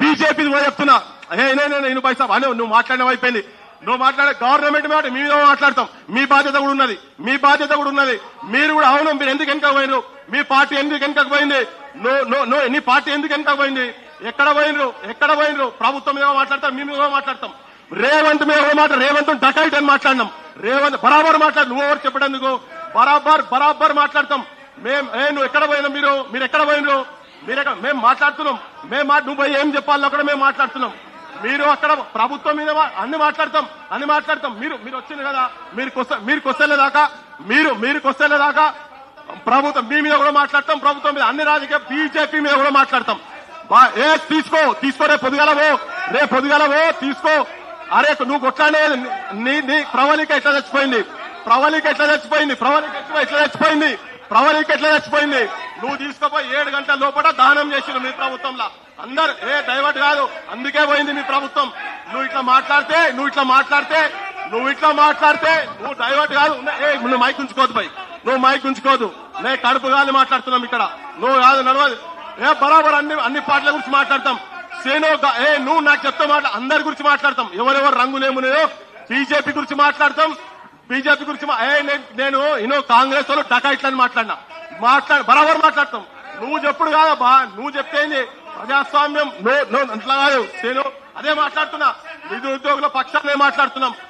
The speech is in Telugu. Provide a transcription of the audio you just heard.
బీజేపీ చెప్తున్నా నేను పైసా అని నువ్వు మాట్లాడడం అయిపోయింది. నువ్వు మాట్లాడే గవర్నమెంట్ మాట మీ మీద మాట్లాడతాం. మీ బాధ్యత కూడా ఉన్నది, మీ బాధ్యత కూడా ఉన్నది. మీరు కూడా అవును, మీరు ఎందుకు వెనక పోయినరు, మీ పార్టీ ఎందుకు వెనకకు పోయింది, నీ పార్టీ ఎందుకు వెనకకు పోయింది, ఎక్కడ పోయినరు ప్రభుత్వం మీద మాట్లాడతాం, మీ మీద మాట్లాడతాం. రేవంత్ మీద రేవంత్ డకైట్ అని మాట్లాడినాం. రేవంత్ బరాబర్ మాట్లాడు, నువ్వు ఎవరు చెప్పేందుకు బరాబర్ మాట్లాడతాం. నువ్వు ఎక్కడ పోయినా, మీరు ఎక్కడ పోయినరు, మేము మాట్లాడుతున్నాం. నువ్వు పోయి ఏం చెప్పాలో అక్కడ మేము మాట్లాడుతున్నాం. మీరు అక్కడ ప్రభుత్వం మీద అన్ని మాట్లాడతాం. మీరు వచ్చింది కదా, మీరు కొస్తేలేదాకా ప్రభుత్వం మీ మీద కూడా మాట్లాడతాం. ప్రభుత్వం మీద అన్ని రాజకీయ బీజేపీ మీద కూడా మాట్లాడతాం. తీసుకో రేపు పొద్దుగాలవో తీసుకో. అరే నువ్వు కొట్లాడే నీ ప్రవళిక ఎట్లా చచ్చిపోయింది, ప్రవళిక ఎట్లా చచ్చిపోయింది. నువ్వు తీసుకుపోయి 7 గంటల లోపల దహనం చేసిండు మీ ప్రభుత్వంలో. అందరు డైవర్ట్ కాదు, అందుకే పోయింది మీ ప్రభుత్వం. నువ్వు ఇట్లా మాట్లాడితే నువ్వు డైవర్ట్ కాదు. నువ్వు మైక్ ఉంచుకోదు నే కడుపు గాలి మాట్లాడుతున్నాం ఇక్కడ. నువ్వు కాదు నడవదు. బరాబర్ అన్ని పార్టీల గురించి మాట్లాడతాం. నువ్వు నాకు చెప్తా అందరి గురించి మాట్లాడతాం. ఎవరెవరు రంగులేమున్నాయో బీజేపీ గురించి మాట్లాడతాం. నేను కాంగ్రెస్ వాళ్ళు డకాయిట్లని బరాబర్ మాట్లాడతాం. నువ్వు చెప్పుడు కాదబ్బా, నువ్వు చెప్తేంది ప్రజాస్వామ్యం. అట్లా కాదు, నేను అదే మాట్లాడుతున్నా. నిరుద్యోగుల పక్షాన్ని మాట్లాడుతున్నాం.